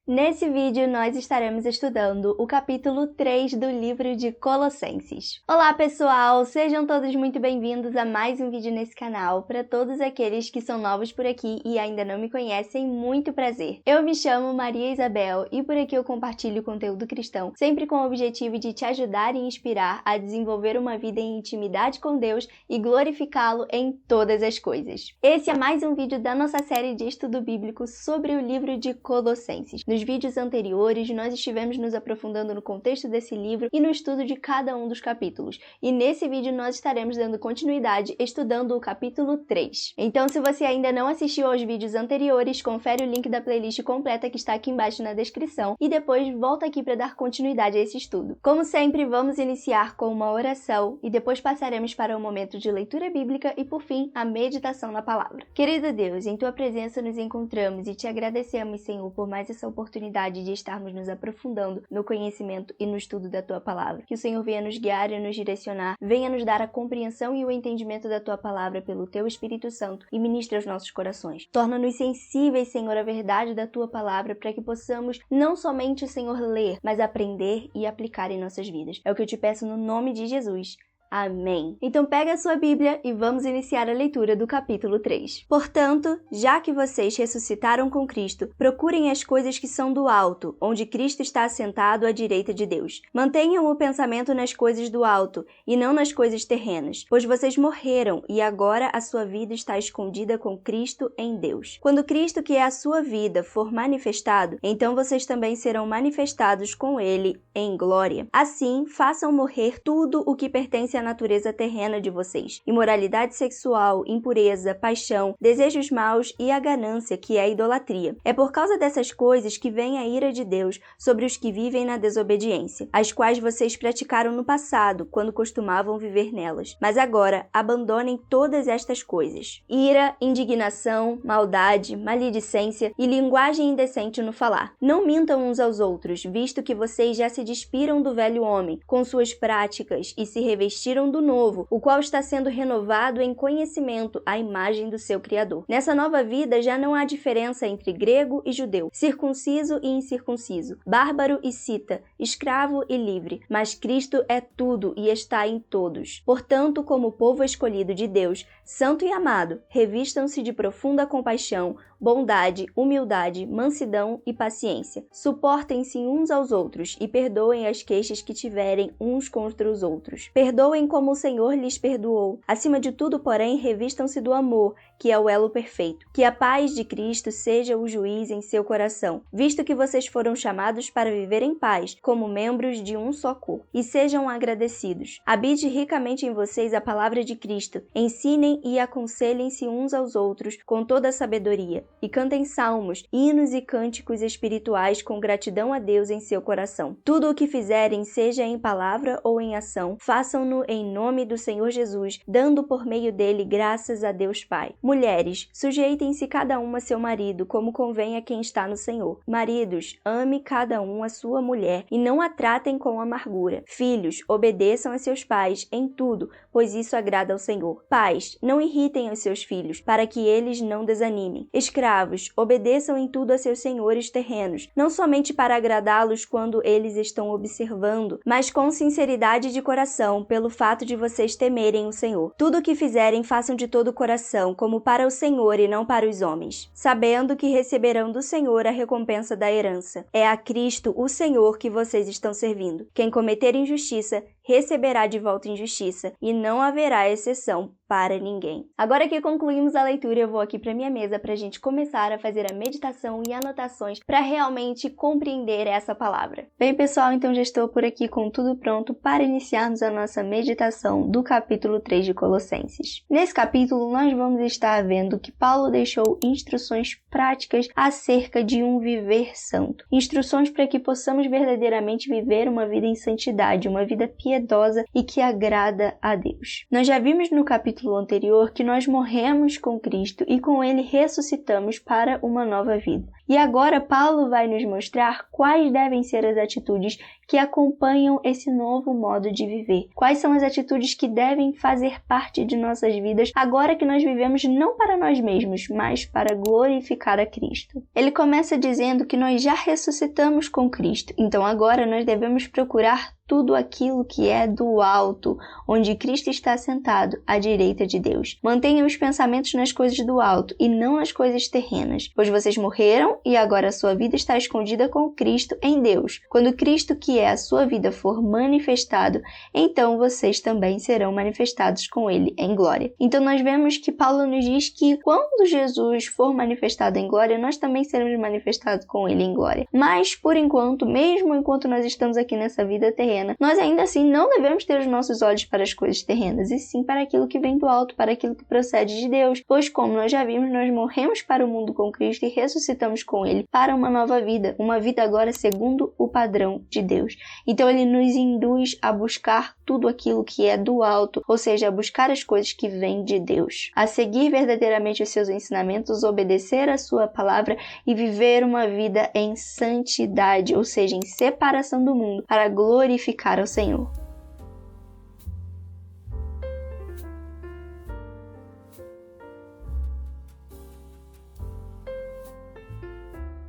Nesse vídeo, nós estaremos estudando o capítulo 3 do livro de Colossenses. Olá, pessoal! Sejam todos muito bem-vindos a mais um vídeo nesse canal. Para todos aqueles que são novos por aqui e ainda não me conhecem, muito prazer! Eu me chamo Maria Isabel e por aqui eu compartilho conteúdo cristão, sempre com o objetivo de te ajudar e inspirar a desenvolver uma vida em intimidade com Deus e glorificá-lo em todas as coisas. Esse é mais um vídeo da nossa série de estudo bíblico sobre o livro de Colossenses. Nos vídeos anteriores, nós estivemos nos aprofundando no contexto desse livro e no estudo de cada um dos capítulos. E nesse vídeo nós estaremos dando continuidade estudando o capítulo 3. Então, se você ainda não assistiu aos vídeos anteriores, confere o link da playlist completa que está aqui embaixo na descrição e depois volta aqui para dar continuidade a esse estudo. Como sempre, vamos iniciar com uma oração e depois passaremos para o momento de leitura bíblica e, por fim, a meditação na palavra. Querido Deus, em Tua presença nos encontramos e te agradecemos, Senhor, por mais essa oportunidade de estarmos nos aprofundando no conhecimento e no estudo da Tua Palavra. Que o Senhor venha nos guiar e nos direcionar, venha nos dar a compreensão e o entendimento da Tua Palavra pelo Teu Espírito Santo e ministre aos nossos corações. Torna-nos sensíveis, Senhor, à verdade da Tua Palavra para que possamos não somente, Senhor, ler, mas aprender e aplicar em nossas vidas. É o que eu te peço no nome de Jesus. Amém. Então pega a sua Bíblia e vamos iniciar a leitura do capítulo 3. Portanto, já que vocês ressuscitaram com Cristo, procurem as coisas que são do alto, onde Cristo está assentado à direita de Deus. Mantenham o pensamento nas coisas do alto e não nas coisas terrenas, pois vocês morreram e agora a sua vida está escondida com Cristo em Deus. Quando Cristo, que é a sua vida, for manifestado, então vocês também serão manifestados com Ele em glória. Assim, façam morrer tudo o que pertence à natureza terrena de vocês: imoralidade sexual, impureza, paixão, desejos maus e a ganância, que é a idolatria. É por causa dessas coisas que vem a ira de Deus sobre os que vivem na desobediência, as quais vocês praticaram no passado, quando costumavam viver nelas. Mas agora, abandonem todas estas coisas: ira, indignação, maldade, maledicência e linguagem indecente no falar. Não mintam uns aos outros, visto que vocês já se despiram do velho homem, com suas práticas, e se revestiram do novo, o qual está sendo renovado em conhecimento à imagem do seu Criador. Nessa nova vida já não há diferença entre grego e judeu, circunciso e incircunciso, bárbaro e cita, escravo e livre, mas Cristo é tudo e está em todos. Portanto, como povo escolhido de Deus, santo e amado, revistam-se de profunda compaixão, bondade, humildade, mansidão e paciência. Suportem-se uns aos outros e perdoem as queixas que tiverem uns contra os outros. Perdoem como o Senhor lhes perdoou. Acima de tudo, porém, revistam-se do amor, que é o elo perfeito. Que a paz de Cristo seja o juiz em seu coração, visto que vocês foram chamados para viver em paz, como membros de um só corpo. E sejam agradecidos. Habite ricamente em vocês a palavra de Cristo. Ensinem e aconselhem-se uns aos outros com toda a sabedoria. E cantem salmos, hinos e cânticos espirituais com gratidão a Deus em seu coração. Tudo o que fizerem, seja em palavra ou em ação, façam-no em nome do Senhor Jesus, dando por meio dele graças a Deus Pai. Mulheres, sujeitem-se cada uma a seu marido, como convém a quem está no Senhor. Maridos, ame cada um a sua mulher e não a tratem com amargura. Filhos, obedeçam a seus pais em tudo, pois isso agrada ao Senhor. Pais, não irritem os seus filhos, para que eles não desanimem. Escravos, obedeçam em tudo a seus senhores terrenos, não somente para agradá-los quando eles estão observando, mas com sinceridade de coração, pelo fato de vocês temerem o Senhor. Tudo o que fizerem, façam de todo o coração, como para o Senhor e não para os homens, sabendo que receberão do Senhor a recompensa da herança. É a Cristo, o Senhor, que vocês estão servindo. Quem cometer injustiça, receberá de volta injustiça, e não haverá exceção para ninguém. Agora que concluímos a leitura, eu vou aqui para minha mesa para a gente começar a fazer a meditação e anotações para realmente compreender essa palavra. Bem, pessoal, então já estou por aqui com tudo pronto para iniciarmos a nossa meditação do capítulo 3 de Colossenses. Nesse capítulo, nós vamos estar vendo que Paulo deixou instruções práticas acerca de um viver santo. Instruções para que possamos verdadeiramente viver uma vida em santidade, uma vida piedosa e que agrada a Deus. Nós já vimos no capítulo anterior que nós morremos com Cristo e com Ele ressuscitamos para uma nova vida. E agora Paulo vai nos mostrar quais devem ser as atitudes que acompanham esse novo modo de viver. Quais são as atitudes que devem fazer parte de nossas vidas agora que nós vivemos não para nós mesmos, mas para glorificar a Cristo. Ele começa dizendo que nós já ressuscitamos com Cristo, então agora nós devemos procurar tudo aquilo que é do alto, onde Cristo está sentado à direita de Deus. Mantenham os pensamentos nas coisas do alto e não nas coisas terrenas, pois vocês morreram e agora a sua vida está escondida com Cristo em Deus. Quando Cristo, que é a sua vida, for manifestado, então vocês também serão manifestados com Ele em glória. Então nós vemos que Paulo nos diz que quando Jesus for manifestado em glória, nós também seremos manifestados com Ele em glória. Mas, por enquanto, mesmo enquanto nós estamos aqui nessa vida terrena, nós ainda assim não devemos ter os nossos olhos para as coisas terrenas, e sim para aquilo que vem do alto, para aquilo que procede de Deus, pois como nós já vimos, nós morremos para o mundo com Cristo e ressuscitamos com Ele para uma nova vida, uma vida agora segundo o padrão de Deus. Então Ele nos induz a buscar tudo aquilo que é do alto, ou seja, a buscar as coisas que vêm de Deus, a seguir verdadeiramente os seus ensinamentos, obedecer a sua palavra e viver uma vida em santidade, ou seja, em separação do mundo, para glorificar ao Senhor.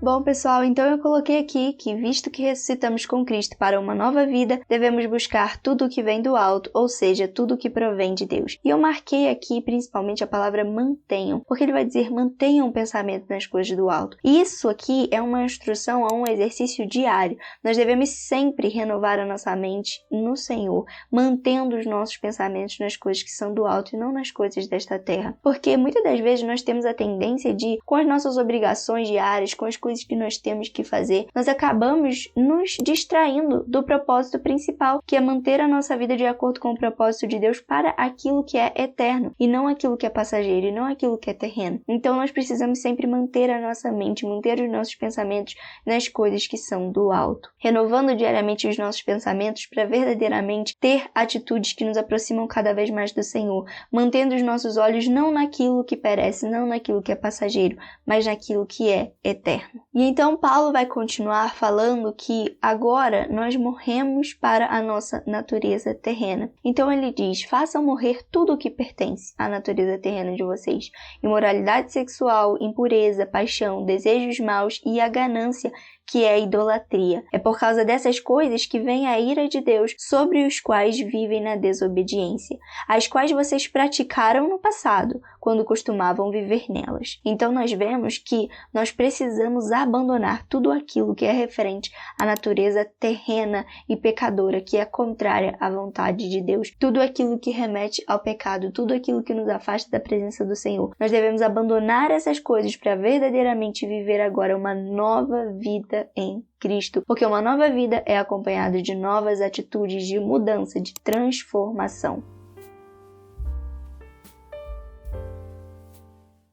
Bom, pessoal, então eu coloquei aqui que, visto que ressuscitamos com Cristo para uma nova vida, devemos buscar tudo o que vem do alto, ou seja, tudo o que provém de Deus. E eu marquei aqui principalmente a palavra mantenham, porque ele vai dizer mantenham o pensamento nas coisas do alto. Isso aqui é uma instrução a um exercício diário. Nós devemos sempre renovar a nossa mente no Senhor, mantendo os nossos pensamentos nas coisas que são do alto e não nas coisas desta terra. Porque muitas das vezes nós temos a tendência de, com as nossas obrigações diárias, com as coisas que nós temos que fazer, nós acabamos nos distraindo do propósito principal, que é manter a nossa vida de acordo com o propósito de Deus para aquilo que é eterno, e não aquilo que é passageiro, e não aquilo que é terreno. Então nós precisamos sempre manter a nossa mente, manter os nossos pensamentos nas coisas que são do alto, renovando diariamente os nossos pensamentos para verdadeiramente ter atitudes que nos aproximam cada vez mais do Senhor, mantendo os nossos olhos não naquilo que perece, não naquilo que é passageiro, mas naquilo que é eterno. E então Paulo vai continuar falando que agora nós morremos para a nossa natureza terrena. Então ele diz, façam morrer tudo o que pertence à natureza terrena de vocês. Imoralidade sexual, impureza, paixão, desejos maus e a ganância, que é a idolatria. É por causa dessas coisas que vem a ira de Deus sobre os quais vivem na desobediência, as quais vocês praticaram no passado, quando costumavam viver nelas. Então nós vemos que nós precisamos abandonar tudo aquilo que é referente à natureza terrena e pecadora, que é contrária à vontade de Deus. Tudo aquilo que remete ao pecado, tudo aquilo que nos afasta da presença do Senhor. Nós devemos abandonar essas coisas para verdadeiramente viver agora uma nova vida em Cristo, porque uma nova vida é acompanhada de novas atitudes de mudança, de transformação.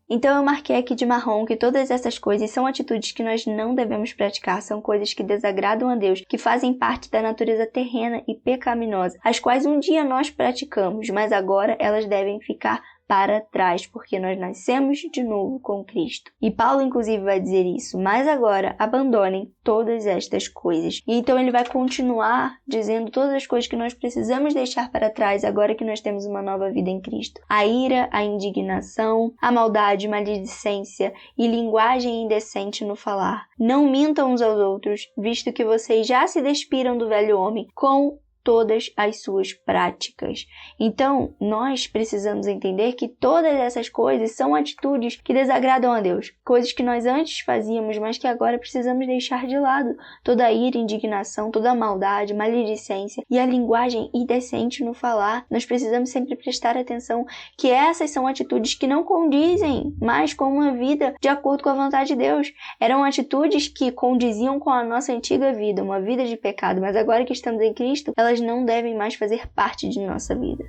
Então eu marquei aqui de marrom que todas essas coisas são atitudes que nós não devemos praticar, são coisas que desagradam a Deus, que fazem parte da natureza terrena e pecaminosa, as quais um dia nós praticamos, mas agora elas devem ficar para trás, porque nós nascemos de novo com Cristo. E Paulo, inclusive, vai dizer isso, mas agora abandonem todas estas coisas. E então ele vai continuar dizendo todas as coisas que nós precisamos deixar para trás agora que nós temos uma nova vida em Cristo. A ira, a indignação, a maldade, maledicência e linguagem indecente no falar. Não mintam uns aos outros, visto que vocês já se despiram do velho homem com todas as suas práticas. Então, nós precisamos entender que todas essas coisas são atitudes que desagradam a Deus. Coisas que nós antes fazíamos, mas que agora precisamos deixar de lado. Toda a ira, indignação, toda a maldade, maledicência e a linguagem indecente no falar. Nós precisamos sempre prestar atenção que essas são atitudes que não condizem mais com uma vida de acordo com a vontade de Deus. Eram atitudes que condiziam com a nossa antiga vida, uma vida de pecado, mas agora que estamos em Cristo, elas não devem mais fazer parte de nossa vida.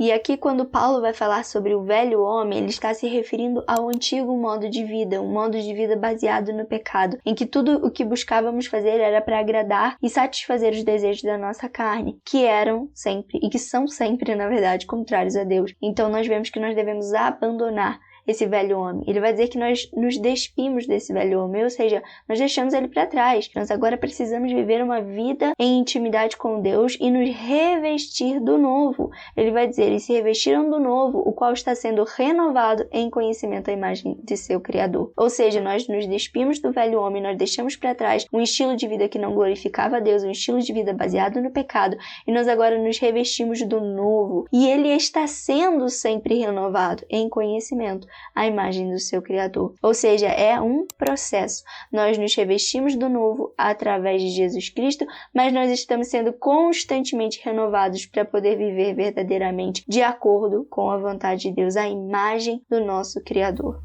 E aqui, quando Paulo vai falar sobre o velho homem, ele está se referindo ao antigo modo de vida, um modo de vida baseado no pecado, em que tudo o que buscávamos fazer era para agradar e satisfazer os desejos da nossa carne, que eram sempre, e que são sempre, na verdade, contrários a Deus. Então nós vemos que nós devemos abandonar esse velho homem. Ele vai dizer que nós nos despimos desse velho homem, ou seja, nós deixamos ele para trás. Nós agora precisamos viver uma vida em intimidade com Deus e nos revestir do novo. Ele vai dizer, eles se revestiram do novo, o qual está sendo renovado em conhecimento à imagem de seu Criador. Ou seja, nós nos despimos do velho homem, nós deixamos para trás um estilo de vida que não glorificava a Deus, um estilo de vida baseado no pecado, e nós agora nos revestimos do novo. E ele está sendo sempre renovado em conhecimento a imagem do seu Criador. Ou seja, é um processo. Nós nos revestimos do novo através de Jesus Cristo, mas nós estamos sendo constantemente renovados para poder viver verdadeiramente de acordo com a vontade de Deus, a imagem do nosso Criador.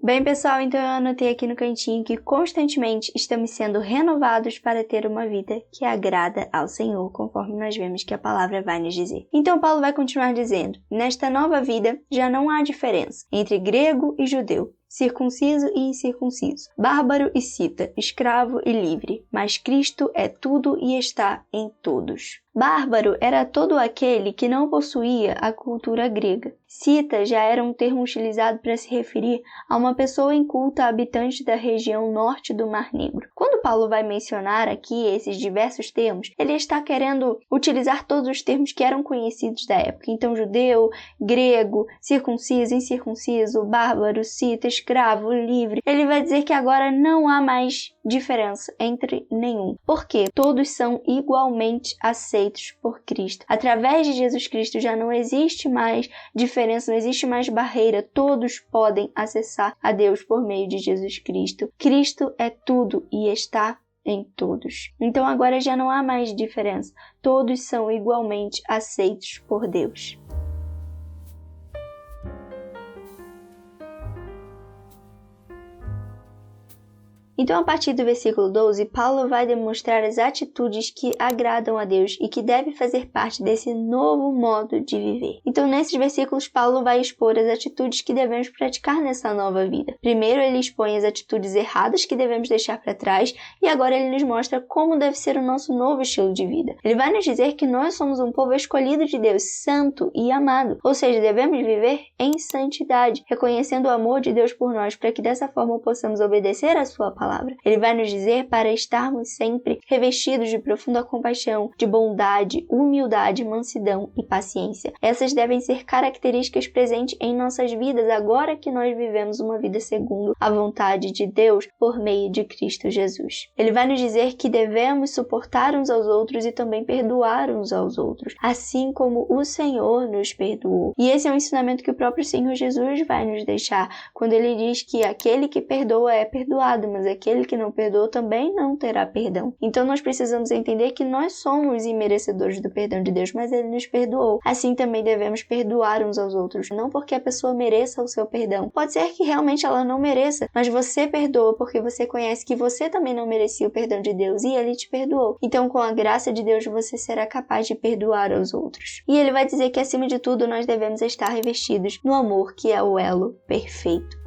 Bem, pessoal, então eu anotei aqui no cantinho que constantemente estamos sendo renovados para ter uma vida que agrada ao Senhor, conforme nós vemos que a palavra vai nos dizer. Então Paulo vai continuar dizendo, nesta nova vida já não há diferença entre grego e judeu, circunciso e incircunciso, bárbaro e cita, escravo e livre, mas Cristo é tudo e está em todos. Bárbaro era todo aquele que não possuía a cultura grega. Cita já era um termo utilizado para se referir a uma pessoa inculta habitante da região norte do Mar Negro. Quando Paulo vai mencionar aqui esses diversos termos, ele está querendo utilizar todos os termos que eram conhecidos da época. Então, judeu, grego, circunciso, incircunciso, bárbaro, cita, escravo, livre. Ele vai dizer que agora não há mais diferença entre nenhum, porque todos são igualmente aceitos por Cristo. Através de Jesus Cristo já não existe mais diferença, não existe mais barreira, todos podem acessar a Deus por meio de Jesus Cristo. Cristo é tudo e está em todos. Então agora já não há mais diferença, todos são igualmente aceitos por Deus. Então, a partir do versículo 12, Paulo vai demonstrar as atitudes que agradam a Deus e que devem fazer parte desse novo modo de viver. Então, nesses versículos, Paulo vai expor as atitudes que devemos praticar nessa nova vida. Primeiro, ele expõe as atitudes erradas que devemos deixar para trás e agora ele nos mostra como deve ser o nosso novo estilo de vida. Ele vai nos dizer que nós somos um povo escolhido de Deus, santo e amado, ou seja, devemos viver em santidade, reconhecendo o amor de Deus por nós, para que dessa forma possamos obedecer a sua palavra. Ele vai nos dizer para estarmos sempre revestidos de profunda compaixão, de bondade, humildade, mansidão e paciência. Essas devem ser características presentes em nossas vidas agora que nós vivemos uma vida segundo a vontade de Deus por meio de Cristo Jesus. Ele vai nos dizer que devemos suportar uns aos outros e também perdoar uns aos outros, assim como o Senhor nos perdoou. E esse é um ensinamento que o próprio Senhor Jesus vai nos deixar, quando ele diz que aquele que perdoa é perdoado, mas aquele que não perdoou também não terá perdão. Então nós precisamos entender que nós somos imerecedores do perdão de Deus, mas ele nos perdoou. Assim também devemos perdoar uns aos outros, não porque a pessoa mereça o seu perdão. Pode ser que realmente ela não mereça, mas você perdoa porque você conhece que você também não merecia o perdão de Deus e ele te perdoou. Então, com a graça de Deus, você será capaz de perdoar aos outros. E ele vai dizer que, acima de tudo, nós devemos estar revestidos no amor, que é o elo perfeito.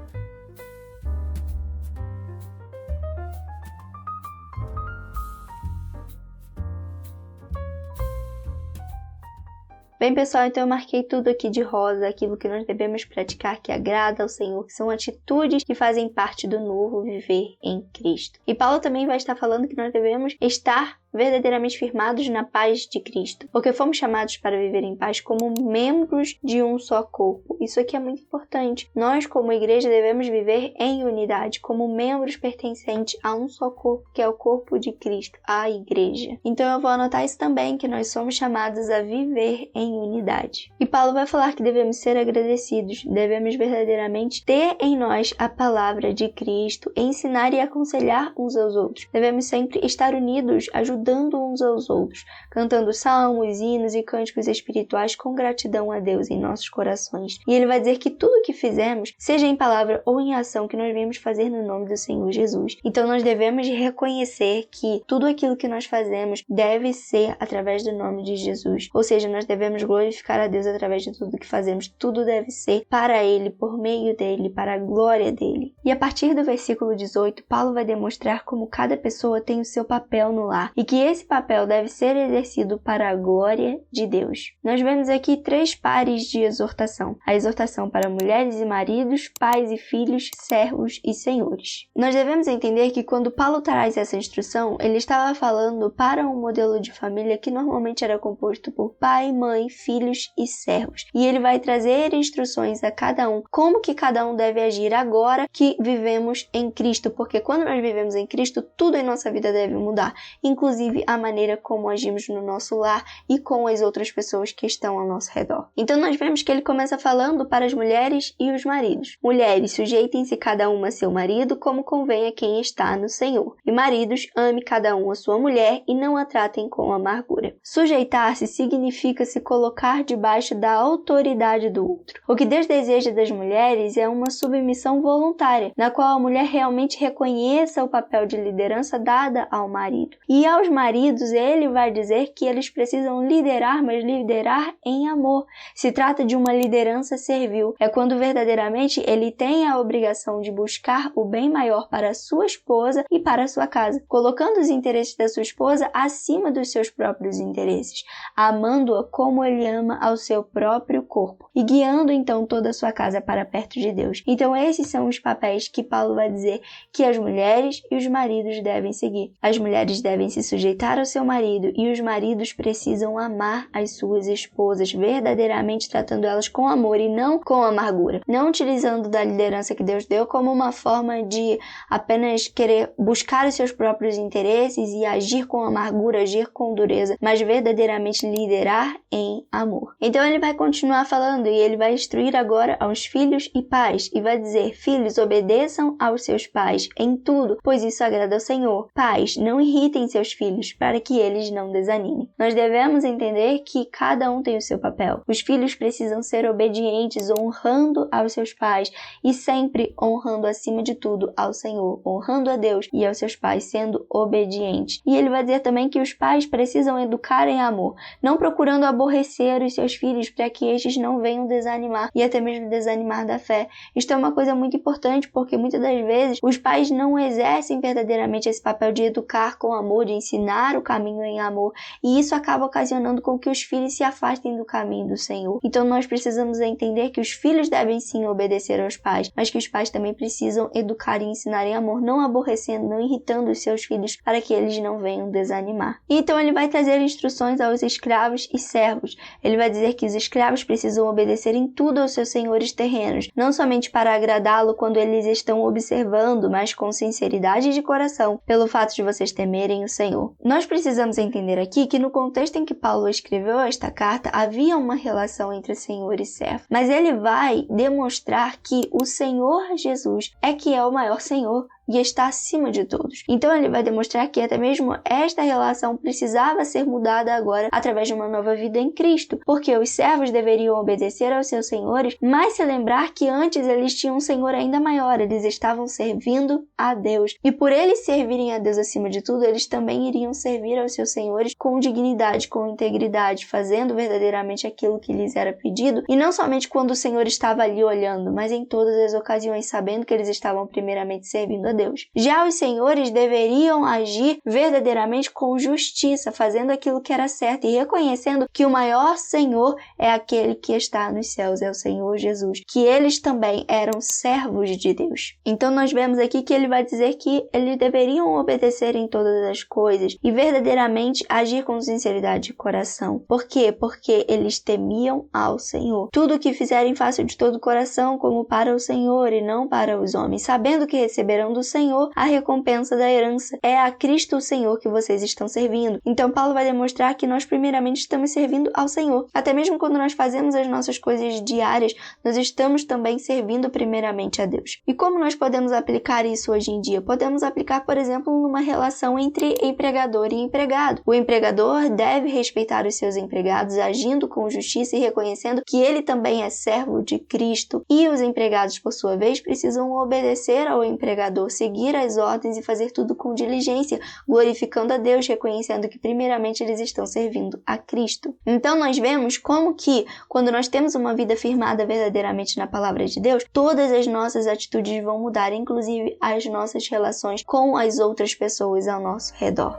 Bem, pessoal, então eu marquei tudo aqui de rosa, aquilo que nós devemos praticar que agrada ao Senhor, que são atitudes que fazem parte do novo viver em Cristo. E Paulo também vai estar falando que nós devemos estar verdadeiramente firmados na paz de Cristo, porque fomos chamados para viver em paz como membros de um só corpo. Isso aqui é muito importante. Nós, como igreja, devemos viver em unidade, como membros pertencentes a um só corpo, que é o corpo de Cristo, a igreja. Então eu vou anotar isso também, que nós somos chamados a viver em unidade. E Paulo vai falar que devemos ser agradecidos, devemos verdadeiramente ter em nós a palavra de Cristo, ensinar e aconselhar uns aos outros. Devemos sempre estar unidos, ajudando ajudando uns aos outros, cantando salmos, hinos e cânticos espirituais com gratidão a Deus em nossos corações. E ele vai dizer que tudo o que fizemos, seja em palavra ou em ação, que nós viemos fazer no nome do Senhor Jesus. Então nós devemos reconhecer que tudo aquilo que nós fazemos deve ser através do nome de Jesus. Ou seja, nós devemos glorificar a Deus através de tudo que fazemos. Tudo deve ser para Ele, por meio dele, para a glória dele. E a partir do versículo 18, Paulo vai demonstrar como cada pessoa tem o seu papel no lar e que esse papel deve ser exercido para a glória de Deus. Nós vemos aqui 3 pares de exortação. A exortação para mulheres e maridos, pais e filhos, servos e senhores. Nós devemos entender que quando Paulo traz essa instrução, ele estava falando para um modelo de família que normalmente era composto por pai, mãe, filhos e servos. E ele vai trazer instruções a cada um, como que cada um deve agir agora que vivemos em Cristo, porque quando nós vivemos em Cristo, tudo em nossa vida deve mudar, inclusive a maneira como agimos no nosso lar e com as outras pessoas que estão ao nosso redor. Então nós vemos que ele começa falando para as mulheres e os maridos. Mulheres, sujeitem-se cada uma a seu marido, como convém a quem está no Senhor. E maridos, ame cada um a sua mulher e não a tratem com amargura. Sujeitar-se significa se colocar debaixo da autoridade do outro. O que Deus deseja das mulheres é uma submissão voluntária, na qual a mulher realmente reconheça o papel de liderança dada ao marido. E aos maridos, ele vai dizer que eles precisam liderar, mas liderar em amor. Se trata de uma liderança servil. É quando verdadeiramente ele tem a obrigação de buscar o bem maior para a sua esposa e para a sua casa, colocando os interesses da sua esposa acima dos seus próprios interesses, amando-a como ele ama ao seu próprio corpo e guiando então toda a sua casa para perto de Deus. Então esses são os papéis que Paulo vai dizer que as mulheres e os maridos devem seguir. As mulheres devem se sujeitar ao seu marido e os maridos precisam amar as suas esposas, verdadeiramente tratando elas com amor e não com amargura, não utilizando da liderança que Deus deu como uma forma de apenas querer buscar os seus próprios interesses e agir com amargura, agir com dureza, mas verdadeiramente liderar em amor. Então ele vai continuar falando e ele vai instruir agora aos filhos e pais e vai dizer: filhos, obedeçam aos seus pais em tudo, pois isso agrada ao Senhor. Pais, não irritem seus filhos para que eles não desanimem. Nós devemos entender que cada um tem o seu papel. Os filhos precisam ser obedientes, honrando aos seus pais e sempre honrando acima de tudo ao Senhor, honrando a Deus e aos seus pais, sendo obedientes. E ele vai dizer também que os pais precisam educar em amor, não procurando aborrecer os seus filhos para que estes não venham desanimar e até mesmo desanimar da fé. Isto é uma coisa muito importante porque muitas das vezes os pais não exercem verdadeiramente esse papel de educar com amor, de ensinar o caminho em amor, e isso acaba ocasionando com que os filhos se afastem do caminho do Senhor. Então nós precisamos entender que os filhos devem sim obedecer aos pais, mas que os pais também precisam educar e ensinar em amor, não aborrecendo, não irritando os seus filhos para que eles não venham desanimar. Então ele vai trazer instruções aos escravos e servos. Ele vai dizer que os escravos precisam obedecer em tudo aos seus senhores terrenos, não somente para agradá-lo quando eles estão observando, mas com sinceridade de coração, pelo fato de vocês temerem o Senhor. Nós precisamos entender aqui que no contexto em que Paulo escreveu esta carta, havia uma relação entre senhor e servo, mas ele vai demonstrar que o Senhor Jesus é que é o maior Senhor e está acima de todos. Então ele vai demonstrar que até mesmo esta relação precisava ser mudada agora através de uma nova vida em Cristo, porque os servos deveriam obedecer aos seus senhores, mas se lembrar que antes eles tinham um Senhor ainda maior, eles estavam servindo a Deus. E por eles servirem a Deus acima de tudo, eles também iriam servir aos seus senhores com dignidade, com integridade, fazendo verdadeiramente aquilo que lhes era pedido, e não somente quando o Senhor estava ali olhando, mas em todas as ocasiões, sabendo que eles estavam primeiramente servindo a Deus. Já os senhores deveriam agir verdadeiramente com justiça, fazendo aquilo que era certo e reconhecendo que o maior Senhor é aquele que está nos céus, é o Senhor Jesus, que eles também eram servos de Deus. Então nós vemos aqui que ele vai dizer que eles deveriam obedecer em todas as coisas e verdadeiramente agir com sinceridade de coração. Por quê? Porque eles temiam ao Senhor. Tudo o que fizerem façam de todo o coração como para o Senhor e não para os homens, sabendo que receberão do Senhor a recompensa da herança. É a Cristo o Senhor que vocês estão servindo. Então Paulo vai demonstrar que nós primeiramente estamos servindo ao Senhor. Até mesmo quando nós fazemos as nossas coisas diárias, nós estamos também servindo primeiramente a Deus. E como nós podemos aplicar isso hoje em dia? Podemos aplicar, por exemplo, numa relação entre empregador e empregado. O empregador deve respeitar os seus empregados, agindo com justiça e reconhecendo que ele também é servo de Cristo. E os empregados, por sua vez, precisam obedecer ao empregador, seguir as ordens e fazer tudo com diligência, glorificando a Deus, reconhecendo que primeiramente eles estão servindo a Cristo. Então nós vemos como que, quando nós temos uma vida firmada verdadeiramente na palavra de Deus, todas as nossas atitudes vão mudar, inclusive as nossas relações com as outras pessoas ao nosso redor.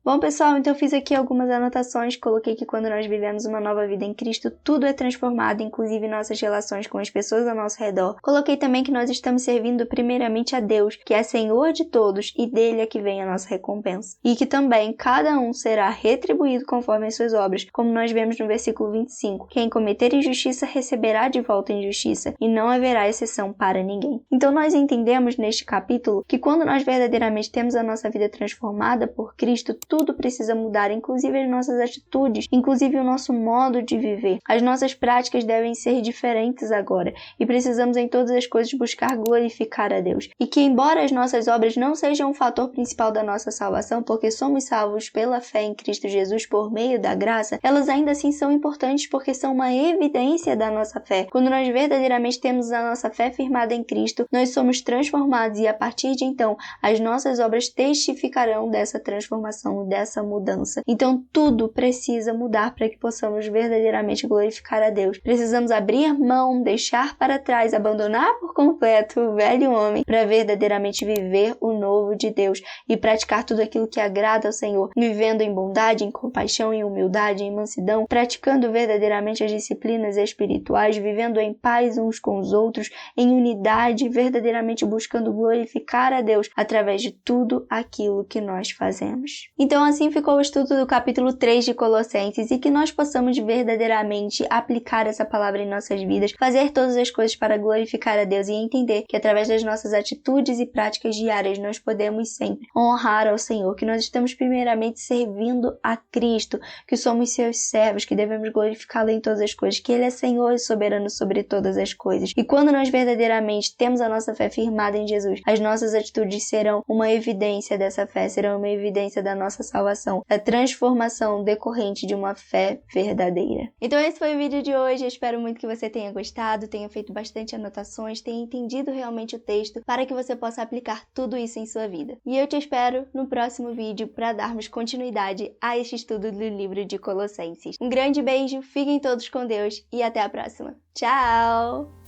Bom, pessoal, então eu fiz aqui algumas anotações, coloquei que quando nós vivemos uma nova vida em Cristo, tudo é transformado, inclusive nossas relações com as pessoas ao nosso redor. Coloquei também que nós estamos servindo primeiramente a Deus, que é Senhor de todos, e dele é que vem a nossa recompensa. E que também cada um será retribuído conforme as suas obras, como nós vemos no versículo 25. Quem cometer injustiça receberá de volta injustiça, e não haverá exceção para ninguém. Então nós entendemos neste capítulo que quando nós verdadeiramente temos a nossa vida transformada por Cristo, tudo precisa mudar, inclusive as nossas atitudes, inclusive o nosso modo de viver. As nossas práticas devem ser diferentes agora e precisamos em todas as coisas buscar glorificar a Deus. E que embora as nossas obras não sejam o fator principal da nossa salvação, porque somos salvos pela fé em Cristo Jesus por meio da graça, elas ainda assim são importantes porque são uma evidência da nossa fé. Quando nós verdadeiramente temos a nossa fé firmada em Cristo, nós somos transformados e a partir de então as nossas obras testificarão dessa transformação, dessa mudança. Então tudo precisa mudar para que possamos verdadeiramente glorificar a Deus. Precisamos abrir mão, deixar para trás, abandonar por completo o velho homem para verdadeiramente viver o novo de Deus e praticar tudo aquilo que agrada ao Senhor, vivendo em bondade, em compaixão, em humildade, em mansidão, praticando verdadeiramente as disciplinas espirituais, vivendo em paz uns com os outros, em unidade, verdadeiramente buscando glorificar a Deus através de tudo aquilo que nós fazemos. Então assim ficou o estudo do capítulo 3 de Colossenses e que nós possamos verdadeiramente aplicar essa palavra em nossas vidas, fazer todas as coisas para glorificar a Deus e entender que através das nossas atitudes e práticas diárias nós podemos sempre honrar ao Senhor, que nós estamos primeiramente servindo a Cristo, que somos seus servos, que devemos glorificá-lo em todas as coisas, que Ele é Senhor e soberano sobre todas as coisas. E quando nós verdadeiramente temos a nossa fé firmada em Jesus, as nossas atitudes serão uma evidência dessa fé, serão uma evidência da nossa salvação, da transformação decorrente de uma fé verdadeira. Então esse foi o vídeo de hoje, eu espero muito que você tenha gostado, tenha feito bastante anotações, tenha entendido realmente o texto para que você possa aplicar tudo isso em sua vida. E eu te espero no próximo vídeo para darmos continuidade a este estudo do livro de Colossenses. Um grande beijo, fiquem todos com Deus e até a próxima. Tchau!